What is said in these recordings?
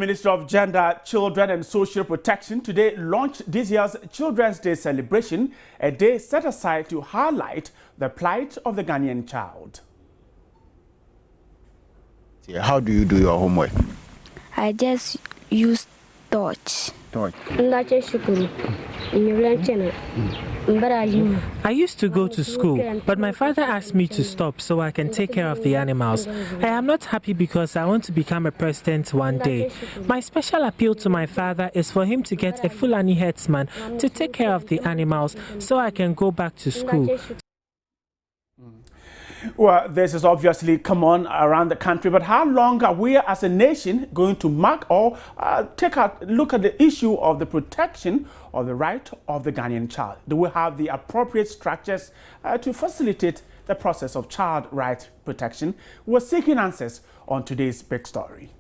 Ministry of Gender, Children and Social Protection today launched this year's Children's Day celebration, a day set aside to highlight the plight of the Ghanaian child. How do you do your homework? I just use torch. I used to go to school, but my father asked me to stop so I can take care of the animals. I am not happy because I want to become a president one day. My special appeal to my father is for him to get a Fulani herdsman to take care of the animals so I can go back to school. Well, this is obviously common around the country, but how long are we as a nation going to mark or take a look at the issue of the protection of the right of the Ghanaian child? Do we have the appropriate structures to facilitate the process of child rights protection? We're seeking answers on today's big story.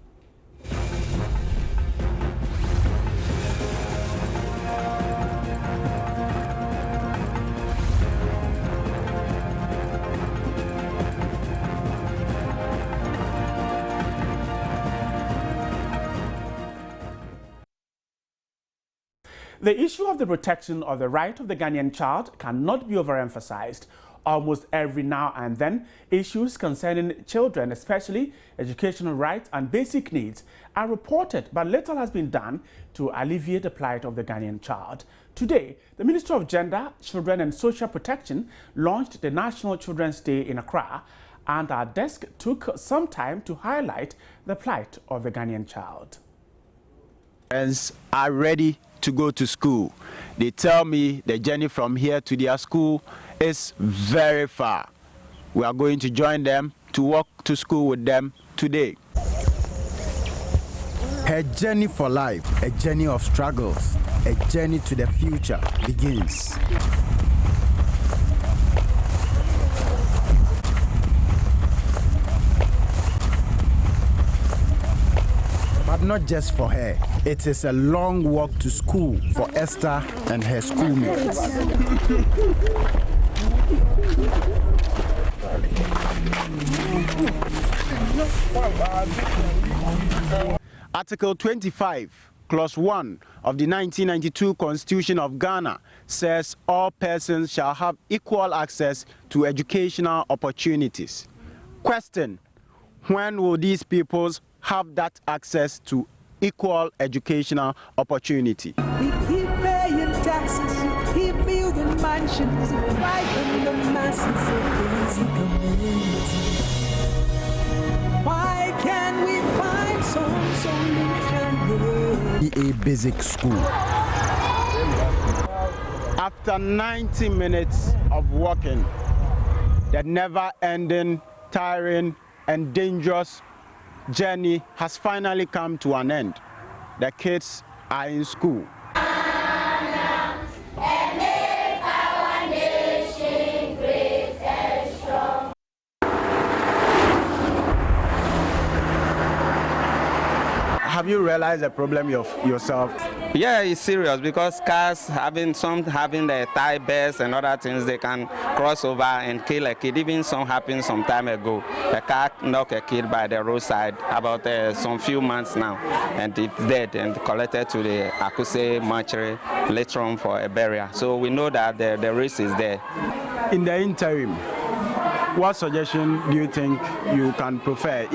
The issue of the protection of the right of the Ghanaian child cannot be overemphasized. Almost every now and then, issues concerning children, especially educational rights and basic needs, are reported, but little has been done to alleviate the plight of the Ghanaian child. Today, the Ministry of Gender, Children and Social Protection launched the National Children's Day in Accra, and our desk took some time to highlight the plight of the Ghanaian child. Parents are ready to go to school. They tell me the journey from here to their school is very far. We are going to join them to walk to school with them today. Her journey for life, a journey of struggles, a journey to the future begins. But not just for her. It is a long walk to school for Esther and her schoolmates. Article 25, Clause 1 of the 1992 Constitution of Ghana says all persons shall have equal access to educational opportunities. Question: when will these peoples have that access to equal educational opportunity? We keep paying taxes, we keep building mansions, frighten the masses of busy communities. Why can't we find some solution? A basic school. After 90 minutes of walking, the never-ending, tiring and dangerous journey has finally come to an end. The kids are in school. Have you realized the problem yourself? Yeah, it's serious because cars having the tie belts and other things, they can cross over and kill a kid. Even some happened some time ago. A car knocked a kid by the roadside about some few months now, and it's dead and collected to the Akuse mortuary later on for a burial. So we know that the risk is there. In the interim, what suggestion do you think you can prefer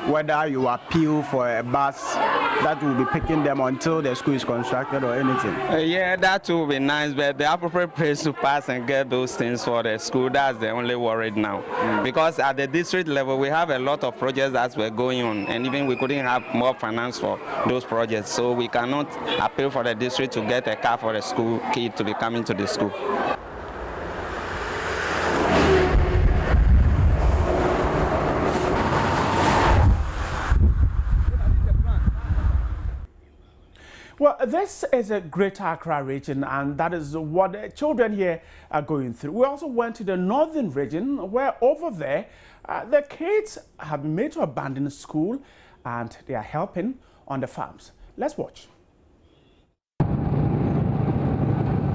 whether you appeal for a bus that will be picking them until the school is constructed or anything? Yeah, that will be nice, but the appropriate place to pass and get those things for the school, that's the only worry now. Because at the district level, we have a lot of projects that were going on, and even we couldn't have more finance for those projects. So we cannot appeal for the district to get a car for the school kid to be coming to the school. Well, this is a Greater Accra region, and that is what the children here are going through. We also went to the northern region, where over there, the kids have been made to abandon school, and they are helping on the farms. Let's watch.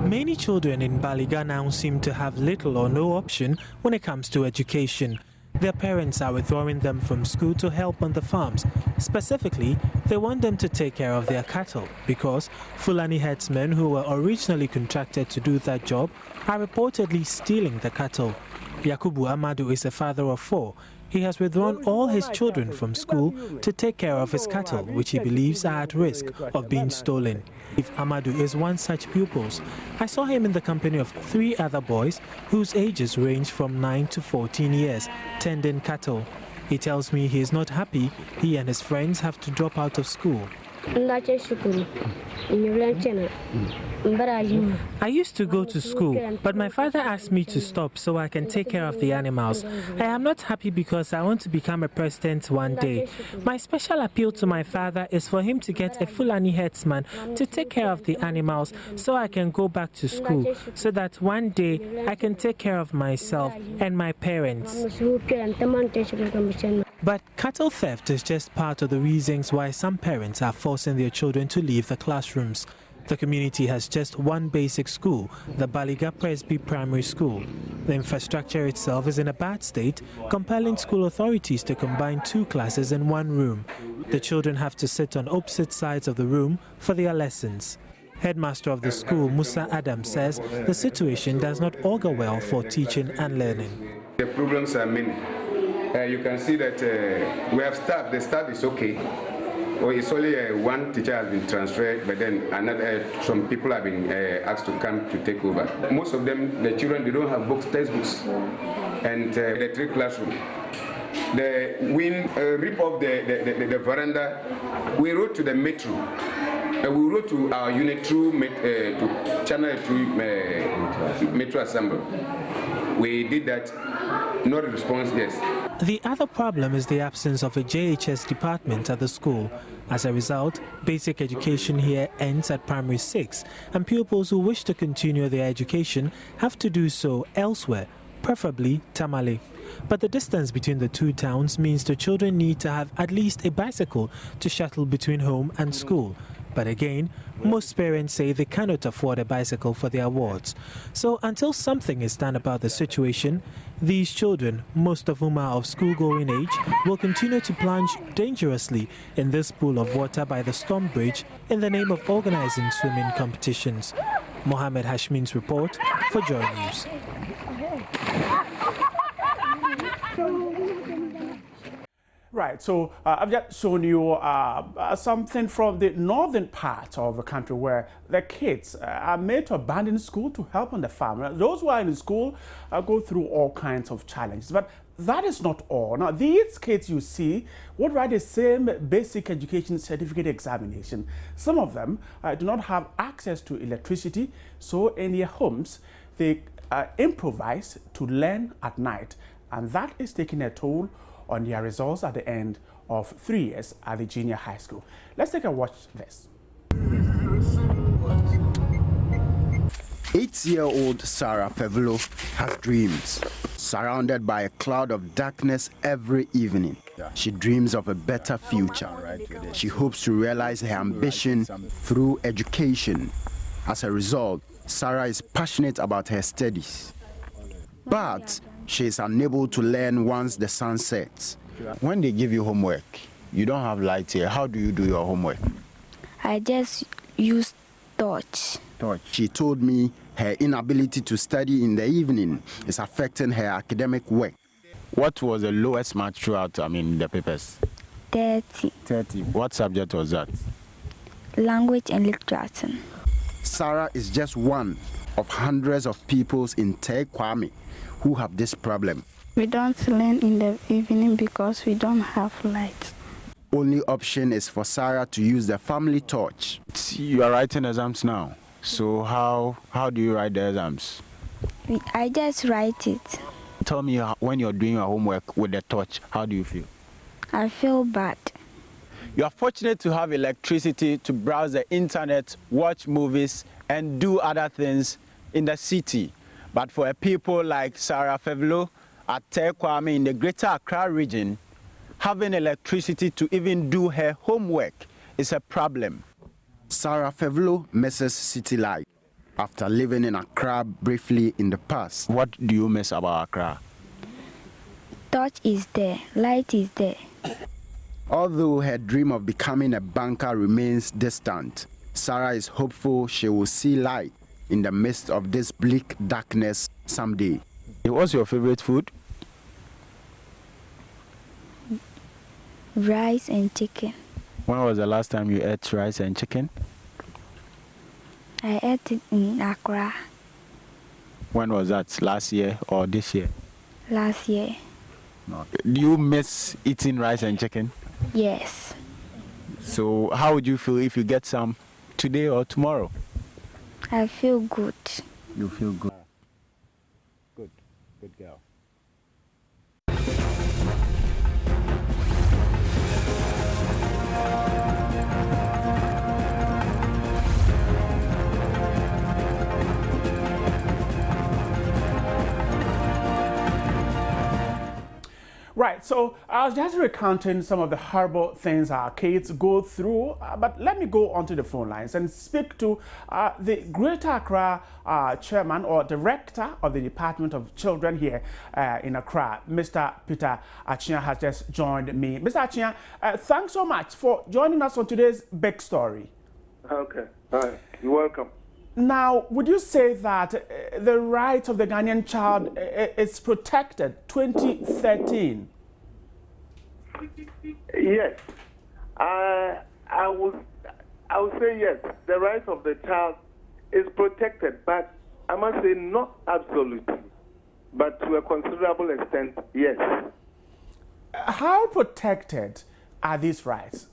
Many children in Baliga now seem to have little or no option when it comes to education. Their parents are withdrawing them from school to help on the farms. Specifically, they want them to take care of their cattle because Fulani herdsmen who were originally contracted to do that job are reportedly stealing the cattle. Yakubu Amadu is a father of 4. He has withdrawn all his children from school to take care of his cattle, which he believes are at risk of being stolen. If Amadu is one such pupils, I saw him in the company of 3 other boys whose ages range from 9 to 14 years, tending cattle. He tells me he is not happy he and his friends have to drop out of school. I used to go to school, but my father asked me to stop so I can take care of the animals. I am not happy because I want to become a president one day. My special appeal to my father is for him to get a Fulani herdsman to take care of the animals so I can go back to school, so that one day I can take care of myself and my parents. But cattle theft is just part of the reasons why some parents are forcing their children to leave the classrooms. The community has just one basic school, the Baliga Presby Primary School. The infrastructure itself is in a bad state, compelling school authorities to combine 2 classes in one room. The children have to sit on opposite sides of the room for their lessons. Headmaster of the school, Musa Adam, says the situation does not augur well for teaching and learning. The problems are many. You can see that we have staff. The staff is okay. Or it's only one teacher has been transferred, but then some people have been asked to come to take over. Most of them, the children, they don't have books, textbooks, and the 3 classroom. The wind rip off the veranda. We wrote to the metro. We wrote to our unit through to channel through metro assembly. We did that. Not a response, yes. The other problem is the absence of a JHS department at the school. As a result, basic education here ends at primary 6, and pupils who wish to continue their education have to do so elsewhere, preferably Tamale. But the distance between the 2 towns means the children need to have at least a bicycle to shuttle between home and school. But again, most parents say they cannot afford a bicycle for their wards. So until something is done about the situation, these children, most of whom are of school-going age, will continue to plunge dangerously in this pool of water by the Storm Bridge in the name of organizing swimming competitions. Mohammed Hashmin's report for Joy News. Right, so I've just shown you something from the northern part of the country where the kids are made to abandon school to help on the farm. Those who are in school go through all kinds of challenges, but that is not all. Now, these kids you see would write the same basic education certificate examination. Some of them do not have access to electricity, so in their homes, they improvise to learn at night, and that is taking a toll on their results at the end of 3 years at the junior high school. Let's take a watch this. 8-year-old Sarah Fevelo has dreams. Surrounded by a cloud of darkness every evening, she dreams of a better future. She hopes to realize her ambition through education. As a result, Sarah is passionate about her studies. But she is unable to learn once the sun sets. When they give you homework, you don't have light here. How do you do your homework? I just use torch. She told me her inability to study in the evening is affecting her academic work. What was the lowest mark throughout, the papers? 30. 30. What subject was that? Language and literature. Sarah is just one of hundreds of pupils in TodayBig who have this problem. We don't learn in the evening because we don't have light. Only option is for Sarah to use the family torch. You are writing exams now. So how do you write the exams? I just write it. Tell me, when you're doing your homework with the torch, how do you feel? I feel bad. You are fortunate to have electricity to browse the internet, watch movies, and do other things in the city. But for a people like Sarah Fevelo at TodayBig in the Greater Accra region, having electricity to even do her homework is a problem. Sarah Fevelo misses city life after living in Accra briefly in the past. What do you miss about Accra? Touch is there, light is there. Although her dream of becoming a banker remains distant, Sarah is hopeful she will see light in the midst of this bleak darkness someday. What's your favorite food? Rice and chicken. When was the last time you ate rice and chicken? I ate it in Accra When was that? Last year or this year? last year. Do you miss eating rice and chicken? Yes. So how would you feel if you get some today or tomorrow? I feel good. You feel good. Good girl. Right, so I was just recounting some of the horrible things our kids go through, but let me go onto the phone lines and speak to the Greater Accra chairman or director of the Department of Children here in Accra. Mr. Peter Achia has just joined me. Mr. Achia, thanks so much for joining us on today's big story. Okay, all right, you're welcome. Now, would you say that the right of the Ghanaian child is protected 2013? Yes, I would say yes. The right of the child is protected, but I must say not absolutely, but to a considerable extent, yes. How protected are these rights?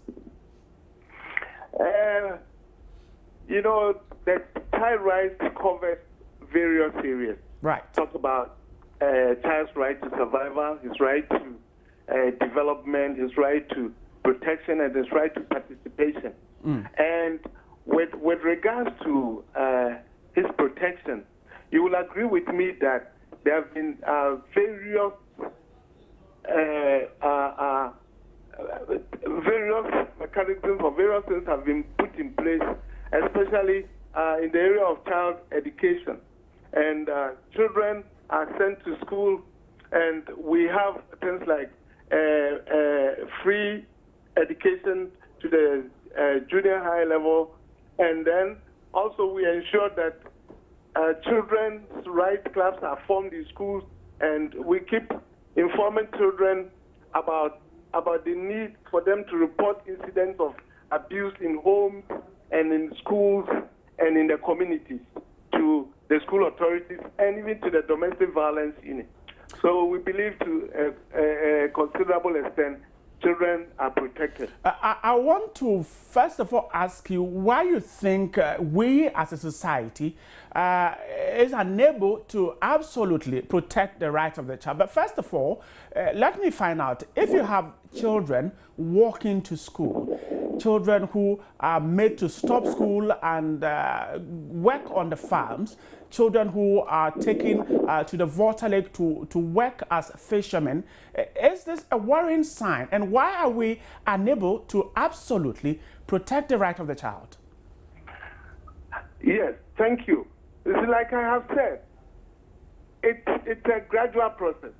You know, the child rights covers various areas. Right. Talk about child's right to survival, his right to development, his right to protection, and his right to participation. And with regards to his protection, you will agree with me that there have been various mechanisms or various things have been put in place, especially in the area of child education. And children are sent to school, and we have things like free education to the junior high level, and then also we ensure that children's rights clubs are formed in schools, and we keep informing children about the need for them to report incidents of abuse in homes and in schools and in the communities to the school authorities and even to the domestic violence unit. So we believe to a considerable extent children are protected. I want to first of all ask you why you think we as a society is unable to absolutely protect the rights of the child. But first of all, let me find out if you have children walking to school, children who are made to stop school and work on the farms, children who are taken to the water lake to work as fishermen. Is this a worrying sign? And why are we unable to absolutely protect the right of the child? Yes, thank you. It's like I have said, it's a gradual process.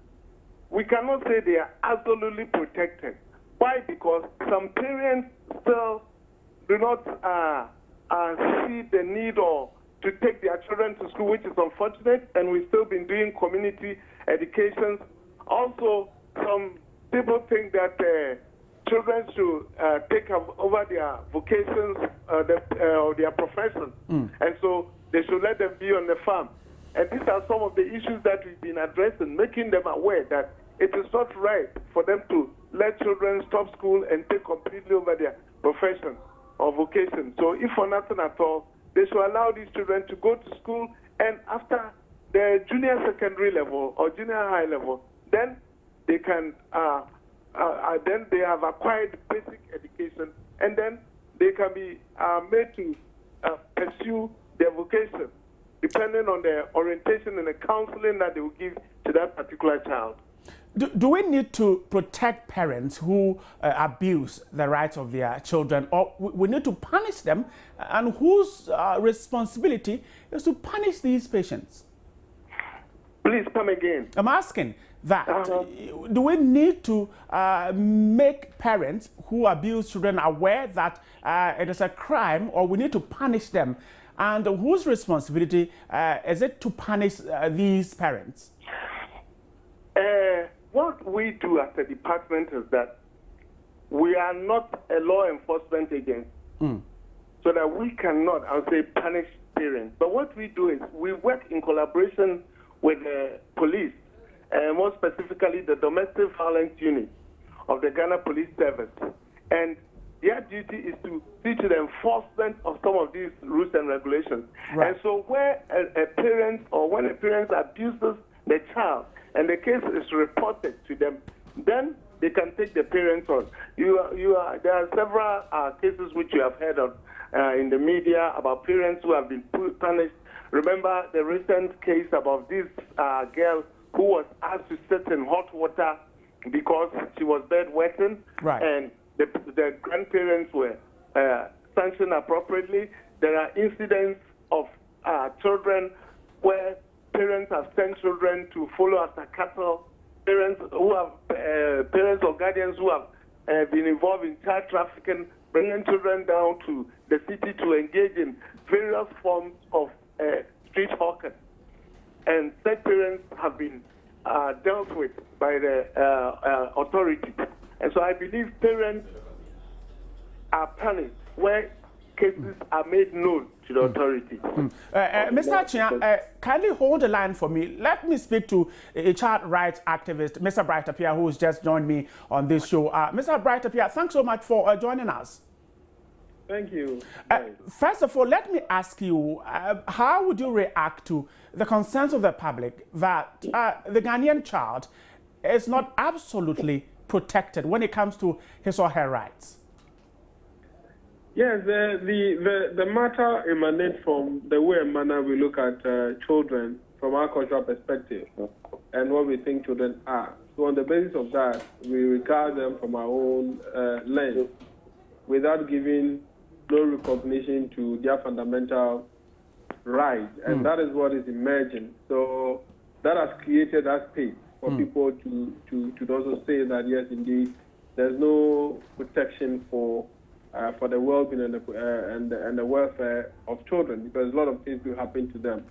We cannot say they are absolutely protected. Why? Because some parents still do not see the need or to take their children to school, which is unfortunate, and we've still been doing community education. Also, some people think that children should take over their vocations or their professions, and so they should let them be on the farm. And these are some of the issues that we've been addressing, making them aware that it is not right for them to let children stop school and take completely over their profession or vocation. So if for nothing at all, they should allow these children to go to school, and after the junior secondary level or junior high level, then they can then they have acquired basic education, and then they can be made to pursue their vocation, depending on the orientation and the counseling that they will give to that particular child. Do we need to protect parents who abuse the rights of their children, or we need to punish them, and whose responsibility is to punish these patients? Please, Please come again. I'm asking that, do we need to make parents who abuse children aware that it is a crime, or we need to punish them? And whose responsibility is it to punish these parents? What we do as a department is that we are not a law enforcement agency, so that we cannot, I would say, punish parents. But what we do is we work in collaboration with the police, more specifically the domestic violence unit of the Ghana Police Service. And their duty is to see to the enforcement of some of these rules and regulations. Right. And so where a parent, or when a parent abuses the child and the case is reported to them, then they can take the parents on. There are several cases which you have heard of in the media about parents who have been punished. Remember the recent case about this girl who was asked to sit in hot water because she was bedwetting, right. And the grandparents were sanctioned appropriately. There are incidents of children where parents have sent children to follow after cattle. Parents who have parents or guardians who have been involved in child trafficking, bringing children down to the city to engage in various forms of street hawkers. And such parents have been dealt with by the authorities. And so I believe parents are punished where cases are made known to the authorities. Mr. Chia, kindly hold the line for me. Let me speak to a child rights activist, Mr. Bright Appiah, who has just joined me on this show. Mr. Bright Appiah, thanks so much for joining us. Thank you. First of all, let me ask you, how would you react to the concerns of the public that the Ghanaian child is not absolutely protected when it comes to his or her rights? Yes, the matter emanates from the way and manner we look at children from our cultural perspective and what we think children are. So on the basis of that, we regard them from our own lens without giving no recognition to their fundamental rights. And that is what is emerging. So that has created that space for people to also say that, yes, indeed, there's no protection for the well-being and the welfare of children, because a lot of things will happen to them.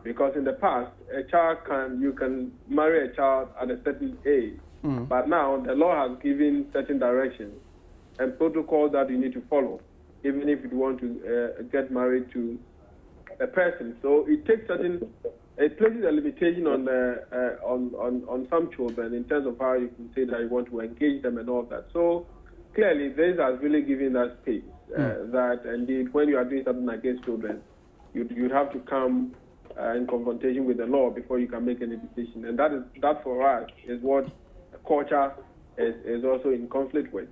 Because in the past, you can marry a child at a certain age, but now the law has given certain directions and protocols that you need to follow, even if you want to get married to a person. So it takes it places a limitation on some children in terms of how you can say that you want to engage them and all that. So clearly, this has really given that space that indeed, when you are doing something against children, you'd have to come in confrontation with the law before you can make any decision. And that for us is what culture is also in conflict with.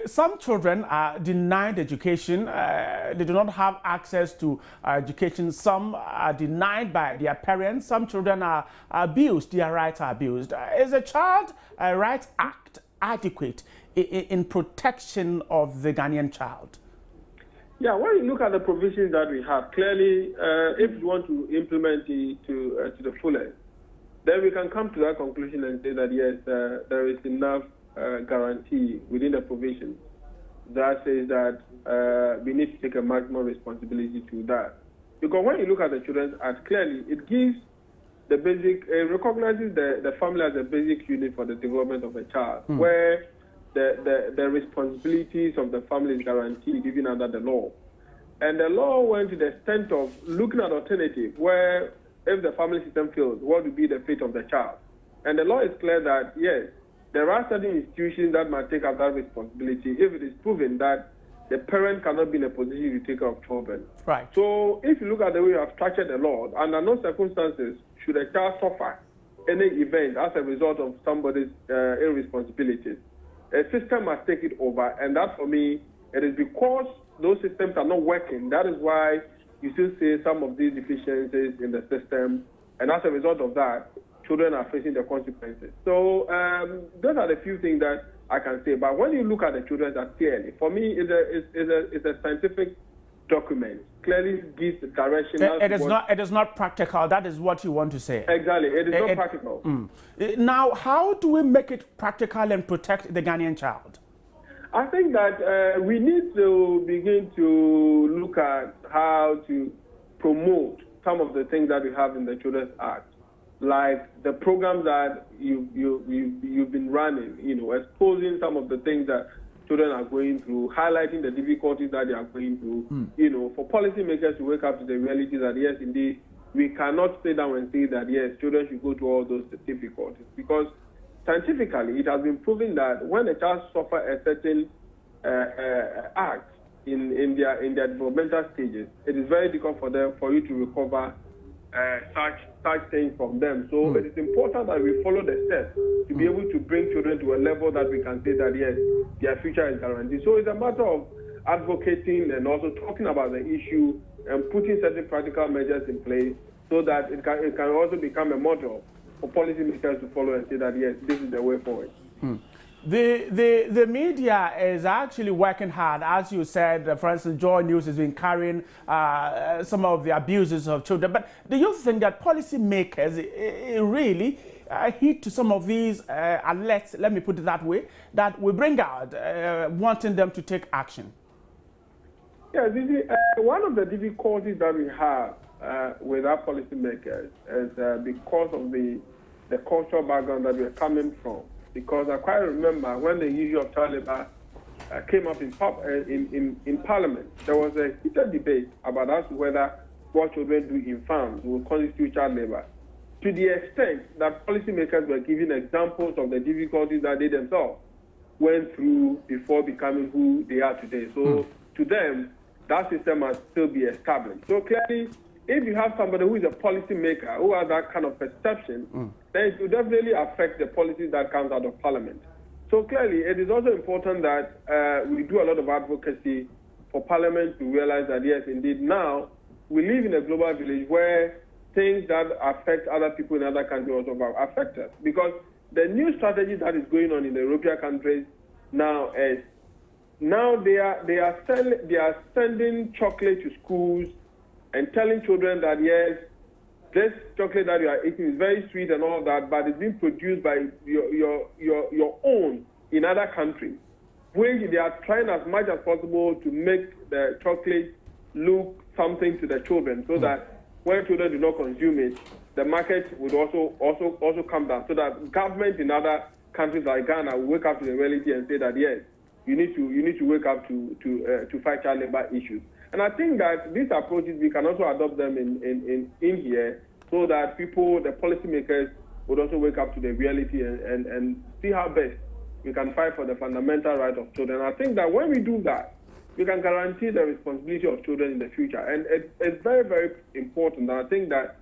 Some children are denied education. They do not have access to education. Some are denied by their parents. Some children are abused. Their rights are abused. Is the Child Rights Act adequate in protection of the Ghanaian child? Yeah, when you look at the provisions that we have, clearly, if you want to implement it to the fullest, then we can come to that conclusion and say that, yes, there is enough guarantee within the provision that says that we need to take a maximum responsibility to that. Because when you look at the Children's Act, clearly it gives the basic, recognizes the family as a basic unit for the development of a child, where the responsibilities of the family is guaranteed even under the law. And the law went to the extent of looking at alternatives where if the family system fails, what would be the fate of the child? And the law is clear that, yes, there are certain institutions that might take up that responsibility if it is proven that the parent cannot be in a position to take care of children. Right. So if you look at the way you have structured the law, under no circumstances should a child suffer any event as a result of somebody's irresponsibilities. A system must take it over, and that for me, it is because those systems are not working. That is why you still see some of these deficiencies in the system, and as a result of that, children are facing the consequences. So those are the few things that I can say. But when you look at the Children's Act clearly, for me, it's a scientific documents clearly gives the direction. It is not practical. That is what you want to say. Exactly. It is not practical. Now, how do we make it practical and protect the Ghanaian child? I think that we need to begin to look at how to promote some of the things that we have in the Children's Act, like the programs that you've been running, exposing some of the things that children are going through, highlighting the difficulties that they are going through, for policymakers to wake up to the reality that, yes, indeed, we cannot sit down and say that, yes, children should go through all those difficulties. Because scientifically, it has been proven that when a child suffers a certain act in their developmental stages, it is very difficult for you to recover such things from them. So it is important that we follow the steps to be able to bring children to a level that we can say that, yes, their future is guaranteed. So it's a matter of advocating and also talking about the issue and putting certain practical measures in place so that it can also become a model for policymakers to follow and say that, yes, this is the way forward. The media is actually working hard. As you said, for instance, Joy News has been carrying some of the abuses of children. But do you think that policymakers really heed to some of these alerts, let me put it that way, that we bring out, wanting them to take action? Yes, one of the difficulties that we have with our policymakers is because of the cultural background that we are coming from. Because I quite remember when the issue of child labor came up in Parliament, there was a heated debate about as to whether what children do in farms will constitute child labor, to the extent that policymakers were giving examples of the difficulties that they themselves went through before becoming who they are today. So to them, that system must still be established. So clearly, if you have somebody who is a policymaker who has that kind of perception, then it will definitely affect the policies that comes out of Parliament. So clearly, it is also important that we do a lot of advocacy for Parliament to realize that, yes, indeed, now we live in a global village where things that affect other people in other countries also affect us. Because the new strategy that is going on in the European countries now is, now they are sending chocolate to schools and telling children that, yes, this chocolate that you are eating is very sweet and all that, but it's being produced by your own in other countries, where they are trying as much as possible to make the chocolate look something to the children, so that when children do not consume it, the market would also come down, so that government in other countries like Ghana will wake up to the reality and say that, yes, you need to wake up to fight child labor issues. And I think that these approaches, we can also adopt them in here, so that people, the policymakers, would also wake up to the reality and see how best we can fight for the fundamental right of children. I think that when we do that, we can guarantee the responsibility of children in the future. And it's very, very important. And I think that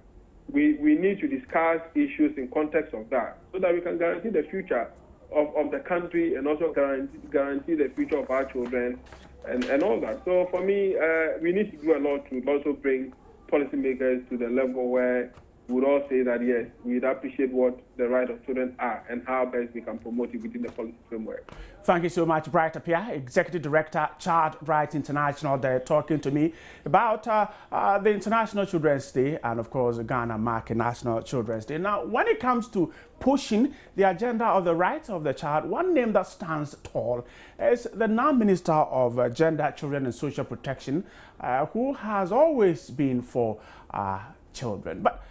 we need to discuss issues in context of that, so that we can guarantee the future of the country and also guarantee the future of our children and all that. So for me, we need to do a lot to also bring policymakers to the level where we would all say that, yes, we'd appreciate what the rights of children are and how best we can promote it within the policy framework. Thank you so much, Bright Apia, Executive Director, Child Rights International, there talking to me about the International Children's Day and, of course, Ghana marking National Children's Day. Now, when it comes to pushing the agenda of the rights of the child, one name that stands tall is the now Minister of Gender, Children and Social Protection, who has always been for children. But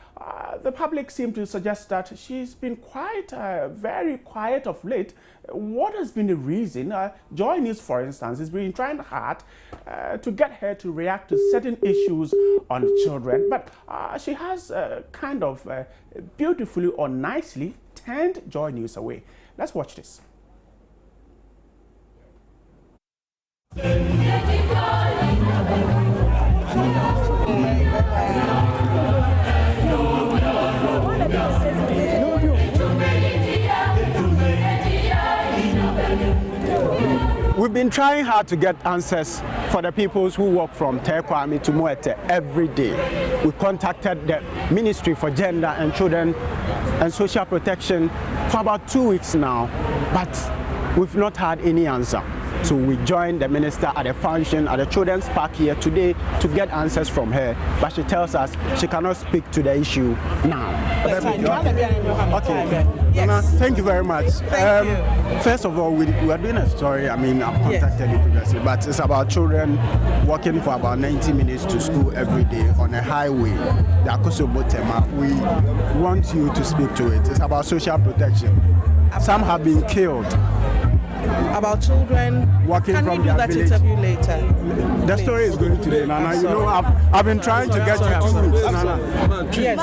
the public seem to suggest that she's been quite, very quiet of late. What has been the reason? Joy News, for instance, has been trying hard to get her to react to certain issues on children, but she has kind of beautifully or nicely turned Joy News away. Let's watch this. We've been trying hard to get answers for the people who walk from Tekwame to Moete every day. We contacted the Ministry for Gender and Children and Social Protection for about 2 weeks now, but we've not had any answer. So we joined the minister at a function at the Children's Park here today to get answers from her. But she tells us she cannot speak to the issue now. Okay. Yes. Nana, thank you very much. Thank you. First of all, we are doing a story. I mean, I've contacted you previously, but it's about children walking for about 90 minutes to school every day on a highway, the Akosobo Tema. We want you to speak to it. It's about social protection. Some have been killed. About children walking Can from we do that village. interview later? The story is going today, Nana. You know, I've been trying to get you 2 weeks, Nana. Yes.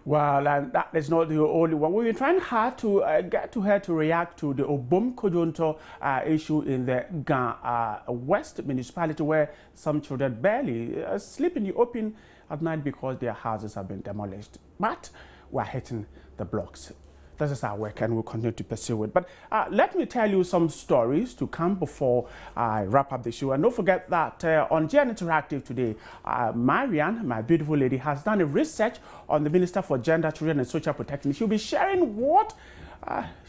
Well, and that is not the only one. We've been trying hard to get to her to react to the Obum Kojonto issue in the West municipality, where some children barely sleep in the open at night because their houses have been demolished. But we're hitting the blocks. This is our work and we'll continue to pursue it. But let me tell you some stories to come before I wrap up the show. And don't forget that on GN Interactive today, Marianne, my beautiful lady, has done a research on the Minister for Gender, Children and Social Protection. She'll be sharing what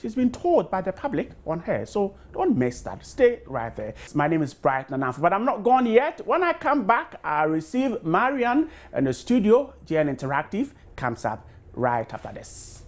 she's been told by the public on her. So don't miss that. Stay right there. My name is Bright Nanaf, but I'm not gone yet. When I come back, I'll receive Marianne in the studio. GN Interactive comes up right after this.